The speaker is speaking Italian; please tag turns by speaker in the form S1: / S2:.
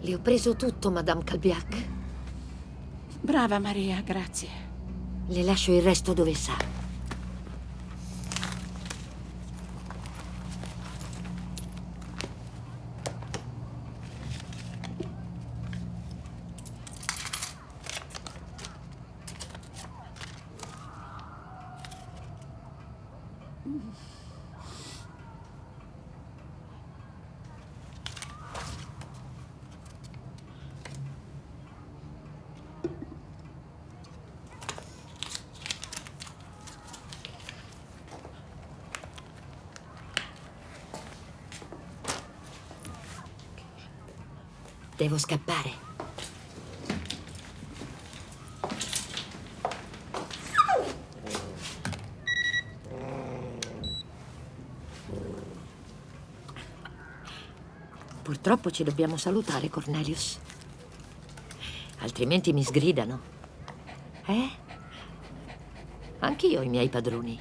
S1: Le ho preso tutto, Madame Calbiac.
S2: Brava Maria, grazie.
S1: Le lascio il resto dove sa. Devo scappare. Purtroppo ci dobbiamo salutare, Cornelius. Altrimenti mi sgridano. Anch'io ho i miei padroni.